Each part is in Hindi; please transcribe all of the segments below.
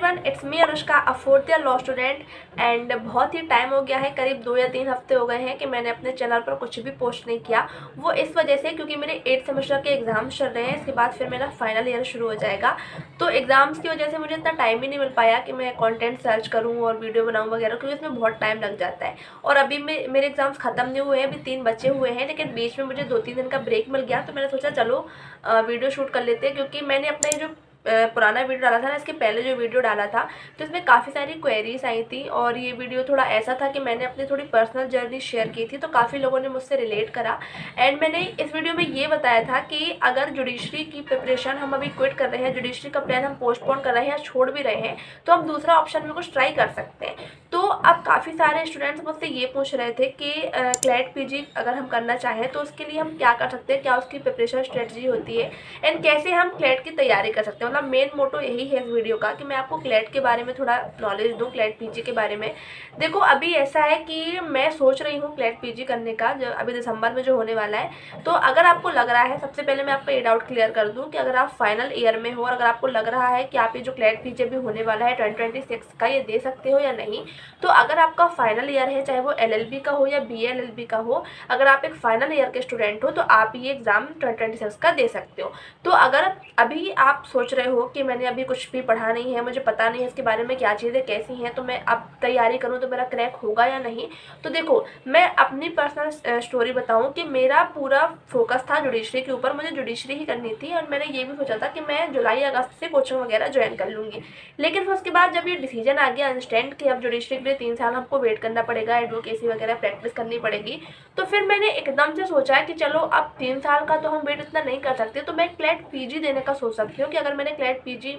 Everyone, it's me Anushka, a fourth year law student. And बहुत ही टाइम हो गया है, करीब 2 या 3 हफ्ते हो गए हैं कि मैंने अपने चैनल पर कुछ भी पोस्ट नहीं किया। वो इस वजह से क्योंकि मेरे 8th सेमेस्टर के एग्ज़ाम्स चल रहे हैं, इसके बाद फिर मेरा फाइनल ईयर शुरू हो जाएगा। तो एग्ज़ाम्स की वजह से मुझे इतना टाइम ही नहीं मिल पाया कि मैं कंटेंट सर्च करूँ और वीडियो बनाऊँ वगैरह, क्योंकि इसमें बहुत टाइम लग जाता है। और अभी मेरे एग्ज़ाम्स ख़त्म नहीं हुए हैं, अभी 3 बचे हुए हैं, लेकिन बीच में मुझे 2-3 दिन का ब्रेक मिल गया। तो मैंने सोचा चलो वीडियो शूट कर लेते हैं, क्योंकि मैंने अपना ये जो पुराना वीडियो डाला था ना, इसके पहले जो वीडियो डाला था तो इसमें काफ़ी सारी क्वेरीज आई थी। और ये वीडियो थोड़ा ऐसा था कि मैंने अपनी थोड़ी पर्सनल जर्नी शेयर की थी, तो काफ़ी लोगों ने मुझसे रिलेट करा। एंड मैंने इस वीडियो में ये बताया था कि अगर जुडिशरी की प्रिपरेशन हम अभी क्विट कर रहे हैं, जुडिशरी का प्लान हम पोस्टपोन कर रहे हैं या छोड़ भी रहे हैं, तो हम दूसरा ऑप्शन में कुछ ट्राई कर सकते हैं। तो अब काफ़ी सारे स्टूडेंट्स मुझसे ये पूछ रहे थे कि क्लैट पीजी अगर हम करना चाहें तो उसके लिए हम क्या कर सकते हैं, क्या उसकी प्रिपरेशन स्ट्रेटजी होती है, एंड कैसे हम क्लैट की तैयारी कर सकते हैं। मतलब मेन मोटो यही है इस वीडियो का कि मैं आपको क्लैट के बारे में थोड़ा नॉलेज दूँ, क्लैट पीजी के बारे में। देखो, अभी ऐसा है कि मैं सोच रही हूँ क्लैट पीजी करने का, जो अभी दिसंबर में जो होने वाला है। तो अगर आपको लग रहा है, सबसे पहले मैं आपका ये डाउट क्लियर कर दूँ कि अगर आप फाइनल ईयर में हो और अगर आपको लग रहा है कि आप ये जो क्लैट पीजी अभी होने वाला है 2026 का, ये दे सकते हो या नहीं, तो अगर आपका फाइनल ईयर है, चाहे वो LLB का हो या BA LLB का हो, अगर आप एक फाइनल ईयर के स्टूडेंट हो तो आप ये एग्ज़ाम 2026 का दे सकते हो। तो अगर अभी आप सोच रहे हो कि मैंने अभी कुछ भी पढ़ा नहीं है, मुझे पता नहीं है इसके बारे में क्या चीज़ें कैसी हैं, तो मैं अब तैयारी करूँ तो मेरा क्रैक होगा या नहीं, तो देखो मैं अपनी पर्सनल स्टोरी बताऊँ कि मेरा पूरा फोकस था जुडिशरी के ऊपर। मुझे जुडिशरी ही करनी थी और मैंने ये भी सोचा था कि मैं जुलाई अगस्त से कोचिंग वगैरह ज्वाइन कर लूँगी। लेकिन फिर उसके बाद जब ये डिसीजन आ गया इंस्टेंट कि अब जुडिशरी के लिए 3 साल हमको वेट करना पड़ेगा, एडवोकेसी वगैरह प्रैक्टिस करनी पड़ेगी, तो फिर मैंने एकदम से सोचा कि चलो अब 3 साल का तो हम वेट इतना नहीं कर सकते, तो मैं क्लैट पीजी देने का सोच सकती हूँ कि अगर मैंने क्लैट पीजी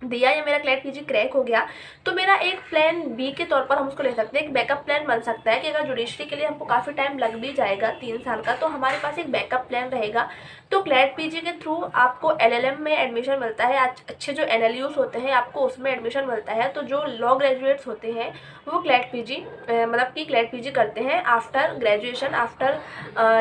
दिया या मेरा क्लैट पीजी क्रैक हो गया तो मेरा एक प्लान बी के तौर पर हम उसको ले सकते हैं। एक बैकअप प्लान बन सकता है कि अगर जुडिशरी के लिए हमको काफ़ी टाइम लग भी जाएगा 3 साल का, तो हमारे पास एक बैकअप प्लान रहेगा। तो क्लैट पीजी के थ्रू आपको LLM में एडमिशन मिलता है, अच्छे जो NLUs होते हैं आपको उसमें एडमिशन मिलता है। तो जो लॉ ग्रेजुएट्स होते हैं वो क्लैट पीजी मतलब कि क्लैट पीजी करते हैं आफ्टर ग्रेजुएशन, आफ्टर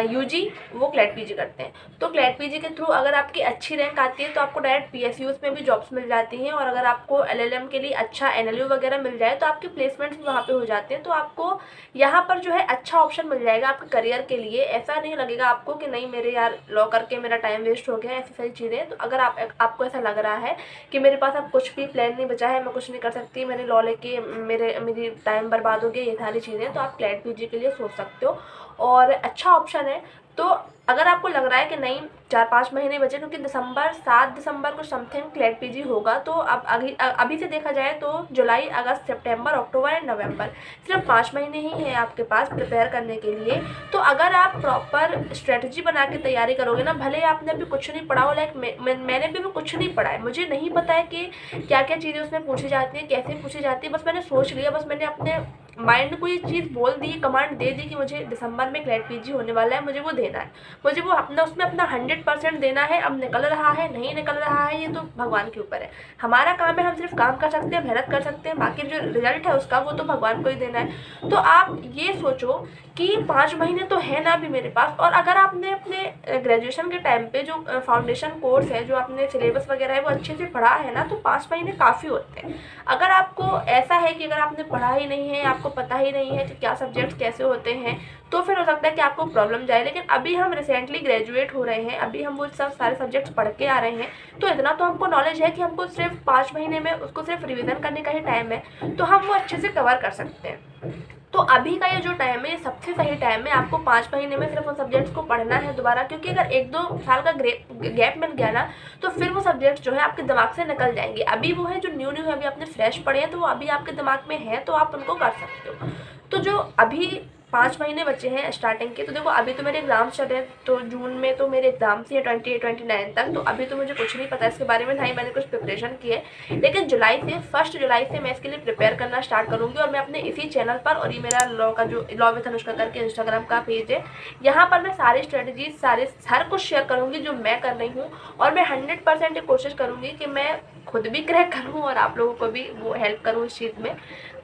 UG वो क्लैट पीजी करते हैं। तो क्लैट पीजी के थ्रू अगर आपकी अच्छी रैंक आती है तो आपको डायरेक्ट PSUs में भी जॉब्स मिल जाती हैं, और अगर आपको LLM के लिए अच्छा NLU वगैरह मिल जाए तो आपके प्लेसमेंट्स भी वहाँ पे हो जाते हैं। तो आपको यहाँ पर जो है अच्छा ऑप्शन मिल जाएगा आपके करियर के लिए। ऐसा नहीं लगेगा आपको कि नहीं मेरे यार लॉ करके मेरा टाइम वेस्ट हो गया, ऐसी सारी चीज़ें। तो अगर आपको ऐसा लग रहा है कि मेरे पास अब कुछ भी प्लान नहीं बचा है, मैं कुछ नहीं कर सकती, मैंने लॉ लेके मेरी टाइम बर्बाद हो गया, ये सारी चीज़ें, तो आप क्लैट पीजी के लिए सोच सकते हो और अच्छा ऑप्शन है। तो अगर आपको लग रहा है कि नहीं 4-5 महीने बचे, क्योंकि 7 दिसंबर को समथिंग क्लैट पीजी होगा, तो अब अभी से देखा जाए तो जुलाई अगस्त सितंबर अक्टूबर एंड नवंबर सिर्फ 5 महीने ही हैं आपके पास प्रिपेयर करने के लिए। तो अगर आप प्रॉपर स्ट्रेटजी बना के तैयारी करोगे ना, भले आपने अभी कुछ नहीं पढ़ा हो, लाइक मैंने भी कुछ नहीं पढ़ा है, मुझे नहीं पता है कि क्या क्या चीज़ें उसमें पूछी जाती हैं, कैसे पूछी जाती है, बस मैंने सोच लिया, बस मैंने अपने माइंड को ये चीज़ बोल दी, कमांड दे दी कि मुझे दिसंबर में क्लैट पीजी होने वाला है, मुझे वो देना है, मुझे वो उसमें अपना 100% देना है। अब निकल रहा है नहीं निकल रहा है ये तो भगवान के ऊपर है, हमारा काम है, हम सिर्फ काम कर सकते हैं, मेहनत कर सकते हैं, बाकी जो रिजल्ट है उसका वो तो भगवान को ही देना है। तो आप ये सोचो कि 5 महीने तो है ना अभी मेरे पास, और अगर आपने अपने ग्रेजुएशन के टाइम पे जो फाउंडेशन कोर्स है, जो आपने सिलेबस वगैरह है वो अच्छे से पढ़ा है ना, तो 5 महीने काफ़ी होते हैं। अगर आपको ऐसा है कि अगर आपने पढ़ा ही नहीं है, आपको पता ही नहीं है कि क्या सब्जेक्ट्स कैसे होते हैं, तो फिर हो सकता है कि आपको प्रॉब्लम जाए। लेकिन अभी हम रिसेंटली ग्रेजुएट हो रहे हैं, अभी हम वो सब सारे सब्जेक्ट्स पढ़ के आ रहे हैं, तो इतना तो हमको नॉलेज है कि हमको सिर्फ 5 महीने में उसको सिर्फ रिवीजन करने का ही टाइम है, तो हम वो अच्छे से कवर कर सकते हैं। तो अभी का ये जो टाइम है ये सबसे सही टाइम है, आपको 5 महीने में सिर्फ उन सब्जेक्ट्स को पढ़ना है दोबारा, क्योंकि अगर 1-2 साल का गैप मिल गया ना तो फिर वो सब्जेक्ट्स जो है आपके दिमाग से निकल जाएंगे। अभी वो है जो न्यू है, अभी आपने फ्रेश पढ़े हैं तो वो अभी आपके दिमाग में है, तो आप उनको कर सकते हो। तो जो अभी 5 महीने बचे हैं स्टार्टिंग के, तो देखो अभी तो मेरे एग्ज़ाम्स चल रहे हैं, तो जून में तो मेरे एग्ज़ाम्स ही है 28-29 तक, तो अभी तो मुझे कुछ नहीं पता इसके बारे में, ना ही मैंने कुछ प्रिपरेशन की है। लेकिन 1 जुलाई से मैं इसके लिए प्रिपेयर करना स्टार्ट करूँगी, और मैं अपने इसी चैनल पर, और ये मेरा लॉ का जो लॉ विद अनुष्का करके इंस्टाग्राम का पेज है, यहाँ पर मैं सारी स्ट्रेटजीज हर कुछ शेयर करूँगी जो मैं कर रही हूँ, और मैं 100% कोशिश करूँगी कि मैं खुद भी क्रैक करूँ और आप लोगों को भी वो हेल्प करूँ इस चीज़ में।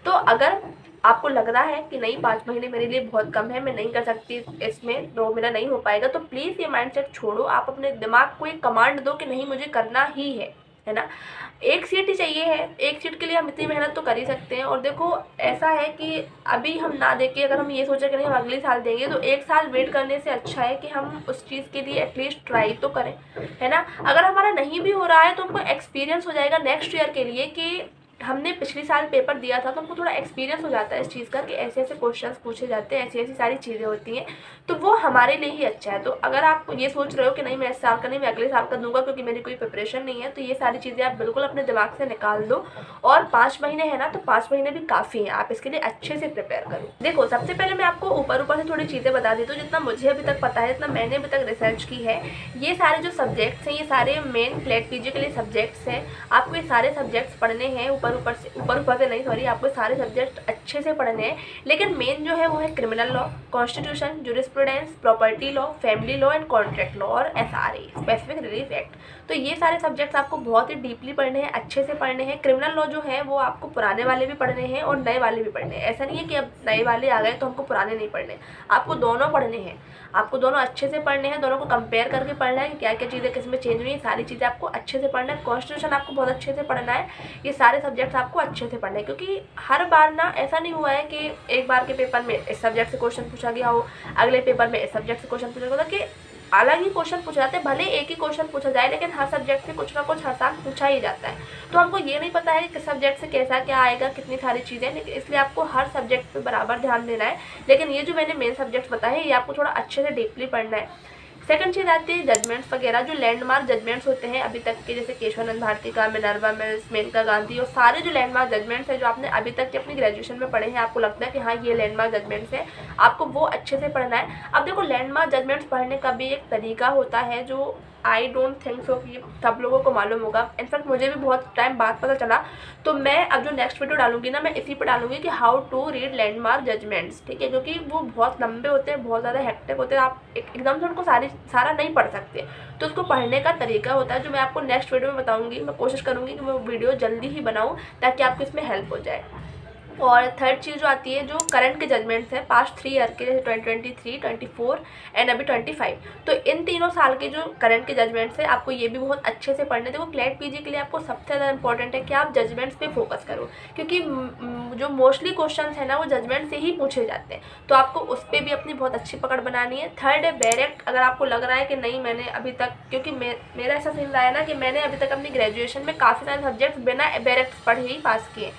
तो अगर आपको लग रहा है कि नहीं 5 महीने मेरे लिए बहुत कम है, मैं नहीं कर सकती इसमें, तो मेरा नहीं हो पाएगा, तो प्लीज़ ये माइंडसेट छोड़ो। आप अपने दिमाग को एक कमांड दो कि नहीं मुझे करना ही है ना। एक सीट ही चाहिए है, एक सीट के लिए हम इतनी मेहनत तो कर ही सकते हैं। और देखो ऐसा है कि अभी हम ना देके अगर हम ये सोचे कि नहीं हम अगले साल देंगे, तो 1 साल वेट करने से अच्छा है कि हम उस चीज़ के लिए एटलीस्ट ट्राई तो करें, है ना। अगर हमारा नहीं भी हो रहा है तो हमको एक्सपीरियंस हो जाएगा नेक्स्ट ईयर के लिए कि हमने पिछले साल पेपर दिया था, तो हमको थोड़ा एक्सपीरियंस हो जाता है इस चीज़ का कि ऐसे ऐसे क्वेश्चंस पूछे जाते हैं, ऐसी ऐसी सारी चीज़ें होती हैं, तो वो हमारे लिए ही अच्छा है। तो अगर आप ये सोच रहे हो कि नहीं मैं इस साल का नहीं मैं अगले साल का दूंगा क्योंकि मेरी कोई प्रिपरेशन नहीं है, तो ये सारी चीज़ें आप बिल्कुल अपने दिमाग से निकाल दो। और 5 महीने है ना, तो 5 महीने भी काफ़ी हैं, आप इसके लिए अच्छे से प्रिपेयर करो। देखो सबसे पहले मैं आपको ऊपर ऊपर से थोड़ी चीज़ें बता देती हूँ, जितना मुझे अभी तक पता है, जितना मैंने अभी तक रिसर्च की है। ये सारे जो सब्जेक्ट्स हैं, ये सारे मेन क्लैट पीजी के लिए सब्जेक्ट्स हैं। आपको ये सारे सब्जेक्ट्स पढ़ने हैं ऊपर से नहीं, सॉरी, आपको सारे सब्जेक्ट अच्छे से पढ़ने हैं। लेकिन मेन जो है वो है criminal law, constitution, jurisprudence, property law, family law and contract law और SRA, स्पेसिफिक रिलीफ एक्ट। तो ये सारे सब्जेक्ट्स आपको बहुत ही डीपली पढ़ने हैं, अच्छे से पढ़ने हैं। क्रिमिनल लॉ जो है वो आपको पुराने वाले भी पढ़ने हैं और नए वाले भी पढ़ने हैं। ऐसा नहीं है कि अब नए वाले आ गए तो हमको पुराने नहीं पढ़ने, आपको दोनों पढ़ने हैं, आपको दोनों अच्छे से पढ़ने हैं, दोनों को कंपेयर करके पढ़ना है कि क्या क्या चीज़ें किस में चेंज हुई है, सारी चीज़ें आपको अच्छे से पढ़ना है। कॉन्स्टिट्यूशन आपको बहुत अच्छे से पढ़ना है। ये सारे सब्जेक्ट्स आपको अच्छे से पढ़ना है, क्योंकि हर बार ना ऐसा नहीं हुआ है कि एक बार के पेपर में इस सब्जेक्ट से क्वेश्चन पूछा गया हो, अगले पेपर में इस सब्जेक्ट से क्वेश्चन पूछा गया हो, कि अलग ही क्वेश्चन पूछा जाते हैं। भले एक ही क्वेश्चन पूछा जाए, लेकिन हर सब्जेक्ट से कुछ ना कुछ हर साल पूछा ही जाता है। तो हमको ये नहीं पता है कि किस सब्जेक्ट से कैसा क्या आएगा, कितनी सारी चीज़ें, लेकिन इसलिए आपको हर सब्जेक्ट पे बराबर ध्यान देना है। लेकिन ये जो मैंने मेन सब्जेक्ट बताए हैं, ये आपको थोड़ा अच्छे से डीपली पढ़ना है। सेकंड चीज़ आती है जजमेंट्स वगैरह, जो लैंडमार्क जजमेंट्स होते हैं अभी तक के, जैसे केशवानंद भारती का, मिनर्वा मिल्स, मेनका गांधी, और सारे जो लैंडमार्क जजमेंट्स हैं जो आपने अभी तक के अपनी ग्रेजुएशन में पढ़े हैं, आपको लगता है कि हाँ ये लैंडमार्क जजमेंट्स हैं, आपको वो अच्छे से पढ़ना है। अब देखो डायरेक्ट जजमेंट्स पढ़ने का भी एक तरीका होता है जो आई डोंट थिंक सो कि सब लोगों को मालूम होगा। इनफैक्ट मुझे भी बहुत टाइम बाद पता चला। तो मैं अब जो नेक्स्ट वीडियो डालूंगी ना, मैं इसी पर डालूंगी कि how to read landmark judgements, ठीक है, क्योंकि वो बहुत लंबे होते हैं, बहुत ज़्यादा हेक्टिक होते हैं, आप एकदम से उनको सारा नहीं पढ़ सकते। तो उसको पढ़ने का तरीका होता है जो मैं आपको नेक्स्ट वीडियो में बताऊँगी। मैं कोशिश करूँगी कि मैं वीडियो जल्दी ही बनाऊँ ताकि आपको इसमें हेल्प हो जाए। और थर्ड चीज़ जो आती है, जो करंट के जजमेंट्स हैं पास्ट 3 ईयर के, जैसे 2023, 24 एंड अभी 25, तो इन तीनों साल के जो करंट के जजमेंट्स हैं आपको ये भी बहुत अच्छे से पढ़ने। देखो क्लैट पीजी के लिए आपको सबसे ज़्यादा इंपॉर्टेंट है कि आप जजमेंट्स पे फोकस करो, क्योंकि जो मोस्टली क्वेश्चंस है ना वो जजमेंट से ही पूछे जाते हैं, तो आपको उस पर भी अपनी बहुत अच्छी पकड़ बनानी है। थर्ड है डायरेक्ट। अगर आपको लग रहा है कि नहीं मैंने अभी तक, क्योंकि मेरा ऐसा सीन रहा है ना कि मैंने अभी तक अपनी ग्रेजुएशन में काफ़ी सारे सब्जेक्ट्स बिना डायरेक्ट पढ़े ही पास किए।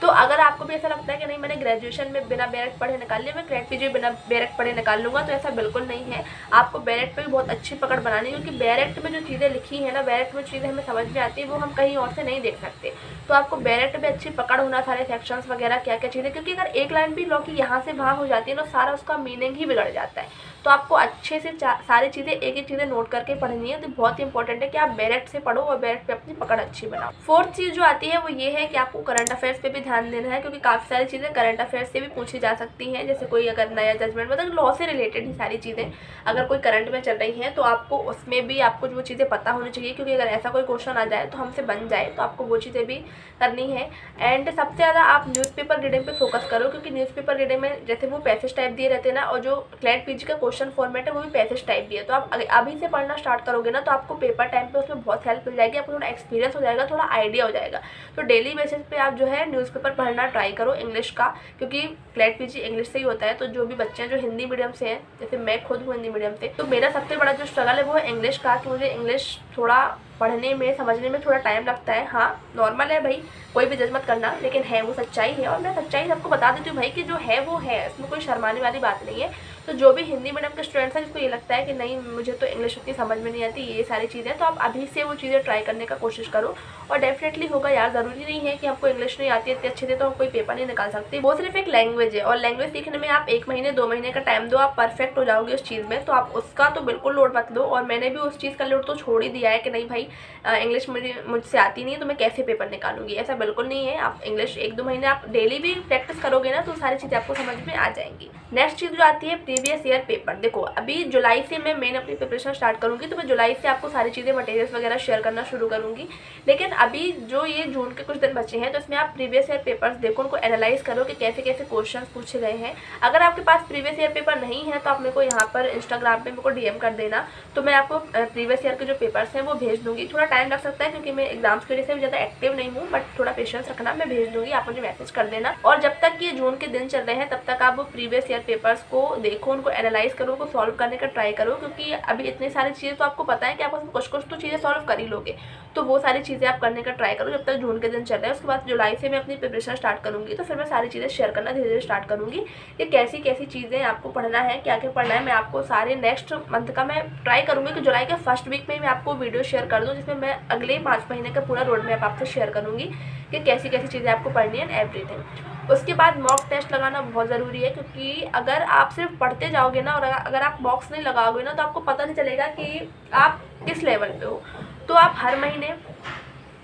तो अगर आपको भी ऐसा लगता है कि नहीं मैंने ग्रेजुएशन में बिना डायरेक्ट पढ़े निकाल लिया, मैं क्लैट पीजी बिना डायरेक्ट पढ़े निकाल लूँगा, तो ऐसा बिल्कुल नहीं है। आपको डायरेक्ट पे भी बहुत अच्छी पकड़ बनानी है, क्योंकि डायरेक्ट में जो चीज़ें लिखी है ना, डायरेक्ट में चीज़ें हमें समझ में आती है, वो हम कहीं और से नहीं देख सकते। तो आपको डायरेक्ट में अच्छी पकड़ होना, सारे सेक्शंस वगैरह क्या क्या चीज़ें, क्योंकि अगर एक लाइन भी लॉ की यहाँ से वहाँ हो जाती है ना, सारा उसका मीनिंग ही बिगड़ जाता है। तो आपको अच्छे से सारी चीज़ें एक एक चीज़ें नोट करके पढ़नी है। तो बहुत ही इंपॉर्टेंट है कि आप डायरेक्ट से पढ़ो और डायरेक्ट पे अपनी पकड़ अच्छी बनाओ। फोर्थ चीज़ जो आती है वो ये है कि आपको करंट अफेयर्स पे भी ध्यान देना है, क्योंकि काफ़ी सारी चीज़ें करंट अफेयर्स से भी पूछी जा सकती हैं। जैसे कोई अगर नया जजमेंट, मतलब लॉ से रिलेटेड ही सारी चीज़ें अगर कोई करंट में चल रही हैं, तो आपको उसमें भी आपको वो चीज़ें पता होनी चाहिए, क्योंकि अगर ऐसा कोई क्वेश्चन आ जाए तो हमसे बन जाए, तो आपको वो चीज़ें भी करनी है। एंड सबसे ज़्यादा आप न्यूज़पेपर रीडिंग पे फोकस करो, क्योंकि न्यूज़पेपर रीडिंग में जैसे वो पैसेज टाइप दिए रहते हैं ना, और जो क्लैट पीजी का क्वेश्चन फॉर्मेट है वो भी पैसेज टाइप दिया। तो आप अभी से पढ़ना स्टार्ट करोगे ना, तो आपको पेपर टाइम पे उसमें बहुत हेल्प मिल जाएगी, आपको थोड़ा एक्सपीरियंस हो जाएगा, थोड़ा आइडिया हो जाएगा। तो डेली बेसिस पे आप जो है न्यूज़पेपर पढ़ना ट्राई करो इंग्लिश का, क्योंकि क्लैट पीजी इंग्लिश से ही होता है। तो जो भी बच्चे हैं जो हिंदी मीडियम से हैं, जैसे मैं खुद हूँ हिंदी मीडियम से, तो मेरा सबसे बड़ा जो स्ट्रगल है वो है इंग्लिश का, कि मुझे इंग्लिश थोड़ा पढ़ने में, समझने में थोड़ा टाइम लगता है। हाँ नॉर्मल है भाई, कोई भी जज मत करना, लेकिन है वो सच्चाई है, और मैं सच्चाई सबको बता देती हूँ भाई कि जो है वो है, इसमें कोई शर्माने वाली बात नहीं है। तो जो भी हिंदी मीडियम के स्टूडेंट्स हैं जिसको ये लगता है कि नहीं मुझे तो इंग्लिश उतनी समझ में नहीं आती, ये सारी चीज़ें, तो आप अभी से वो चीज़ें ट्राई करने का कोशिश करो, और डेफिनेटली होगा यार। ज़रूरी नहीं है कि हमको इंग्लिश नहीं आती है इतने अच्छे से तो हम कोई पेपर नहीं निकाल सकते। वो सिर्फ एक लैंग्वेज है, और लैंग्वेज सीखने में आप 1 महीने 2 महीने का टाइम दो, आप परफेक्ट हो जाओगे उस चीज़ में। तो आप उसका तो बिल्कुल लोड मत लो, और मैंने भी उस चीज़ का लोड तो छोड़ ही दिया है कि नहीं भाई इंग्लिश मुझसे आती नहीं है तो मैं कैसे पेपर निकालूंगी, ऐसा बिल्कुल नहीं है। आप इंग्लिश 1-2 महीने आप डेली भी प्रैक्टिस करोगे ना, तो सारी चीज़ें आपको समझ में आ जाएंगी। नेक्स्ट चीज़ जो आती है प्रीवियस ईयर पेपर। देखो अभी जुलाई से मैं अपनी प्रिपरेशन स्टार्ट करूँगी, तो मैं जुलाई से आपको सारी चीज़ें मटेरियल्स वगैरह शेयर करना शुरू करूँगी। लेकिन अभी जो ये जून के कुछ दिन बचे हैं, तो इसमें आप प्रीवियस ईयर पेपर्स देखो, उनको एनालाइज करो कि कैसे कैसे क्वेश्चन पूछे गए हैं। अगर आपके पास प्रीवियस ईयर पेपर नहीं है तो आप मेरे को यहाँ पर इंस्टाग्राम पे मेरे को DM कर देना, तो मैं आपको प्रीवियस ईयर के जो पेपर्स हैं वो भेज दूँगी। दूँगी। थोड़ा टाइम लग सकता है क्योंकि मैं एग्जाम्स की वजह से भी ज़्यादा एक्टिव नहीं हूँ, बट थोड़ा पेशेंस रखना, मैं भेज दूँगी, आप मुझे मैसेज कर देना। और जब तक ये जून के दिन चल रहे हैं तब तक आप वो प्रीवियस ईयर पेपर्स को देखो, उनको एनालाइज करो, उनको सॉल्व करने का ट्राई करो, क्योंकि अभी इतनी सारी चीज़ें तो आपको पता है कि आप उसमें कुछ तो चीज़ें सॉल्व कर ही लोगे, तो वो सारी चीज़ें आप करने का ट्राई करो जब तक जून के दिन चल रहे हैं। उसके बाद जुलाई से मैं अपनी प्रिपरेशन स्टार्ट करूँगी, तो फिर मैं सारी चीज़ें शेयर करना धीरे धीरे स्टार्ट करूँगी कि कैसी कैसी चीज़ें आपको पढ़ना है, क्या क्या पढ़ना है। मैं आपको सारे नेक्स्ट मंथ का मैं ट्राई करूँगी कि जुलाई के फर्स्ट वीक में मैं आपको वीडियो शेयर कर दूँ, जिसमें मैं अगले 5 महीने का पूरा रोड मैप आपसे शेयर करूँगी कि कैसी कैसी चीज़ें आपको पढ़नी है, एवरीथिंग। उसके बाद मॉक टेस्ट लगाना बहुत ज़रूरी है, क्योंकि अगर आप सिर्फ पढ़ते जाओगे ना और अगर आप मॉक्स नहीं लगाओगे ना तो आपको पता नहीं चलेगा कि आप किस लेवल पे हो। तो आप हर महीने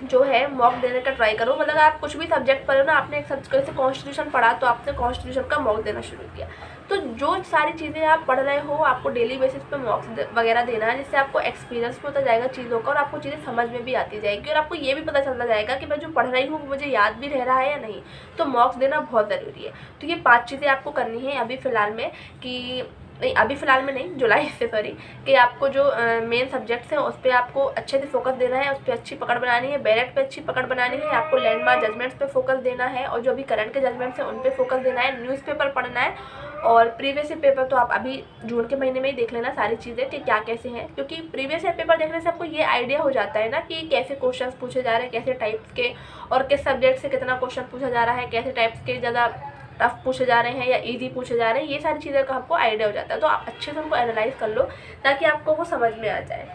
जो है मॉक देने का ट्राई करो। मतलब आप कुछ भी सब्जेक्ट पढ़ो ना, आपने एक सब्जेक्ट जैसे कॉन्स्टिट्यूशन पढ़ा तो आपने कॉन्स्टिट्यूशन का मॉक देना शुरू किया, तो जो सारी चीज़ें आप पढ़ रहे हो आपको डेली बेसिस पे मॉक्स वगैरह देना है, जिससे आपको एक्सपीरियंस भी होता जाएगा चीज़ों का और आपको चीज़ें समझ में भी आती जाएगी और आपको ये भी पता चलता जाएगा कि मैं जो पढ़ रही हूँ वो मुझे याद भी रह रहा है या नहीं। तो मॉक्स देना बहुत ज़रूरी है। तो ये 5 चीज़ें आपको करनी है अभी फ़िलहाल में, कि नहीं अभी फ़िलहाल में नहीं, जुलाई से सॉरी, कि आपको जो मेन सब्जेक्ट्स हैं उस पर आपको अच्छे से फोकस देना है, उस पर अच्छी पकड़ बनानी है, बैलेट पे अच्छी पकड़ बनानी है, आपको लैंडमार्क जजमेंट्स पे फोकस देना है और जो अभी करंट के जजमेंट्स हैं उन पे फोकस देना है, न्यूज़पेपर पढ़ना है और प्रीवियस ईयर पेपर तो आप अभी जून के महीने में ही देख लेना सारी चीज़ें कि क्या कैसे हैं, क्योंकि प्रीवियस ईयर पेपर देखने से आपको ये आइडिया हो जाता है ना कि कैसे क्वेश्चन पूछे जा रहे हैं, कैसे टाइप्स के और किस सब्जेक्ट से कितना क्वेश्चन पूछा जा रहा है, कैसे टाइप्स के ज़्यादा टफ पूछे जा रहे हैं या इजी पूछे जा रहे हैं, ये सारी चीज़ें का आपको आइडिया हो जाता है। तो आप अच्छे से उनको एनालाइज कर लो ताकि आपको वो समझ में आ जाए।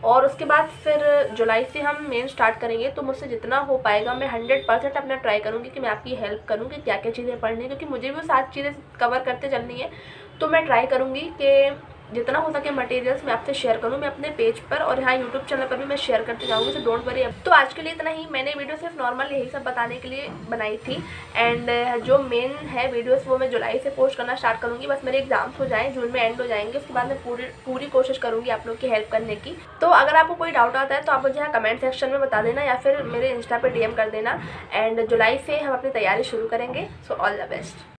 और उसके बाद फिर जुलाई से हम मेन स्टार्ट करेंगे, तो मुझसे जितना हो पाएगा मैं 100% अपना ट्राई करूँगी कि मैं आपकी हेल्प करूँ कि क्या क्या चीज़ें पढ़नी है, क्योंकि मुझे भी वो 7 चीज़ें कवर करते चलनी है। तो मैं ट्राई करूँगी कि जितना हो सके मटेरियल्स मैं आपसे शेयर करूँ, मैं अपने पेज पर और यहाँ यूट्यूब चैनल पर भी मैं शेयर करते जाऊँगी, सो डोंट वरी। तो आज के लिए इतना ही, मैंने वीडियो सिर्फ नॉर्मल यही सब बताने के लिए बनाई थी। एंड जो मेन है वीडियोस वो मैं जुलाई से पोस्ट करना स्टार्ट करूँगी, बस मेरे एग्जाम्स हो जाएँ, जून में एंड हो जाएंगे, उसके बाद मैं पूरी कोशिश करूँगी आप लोग की हेल्प करने की। तो अगर आपको कोई डाउट आता है तो आप मुझे यहाँ कमेंट सेक्शन में बता देना या फिर मेरे इंस्टा पर DM कर देना। एंड जुलाई से हम अपनी तैयारी शुरू करेंगे। So all the best.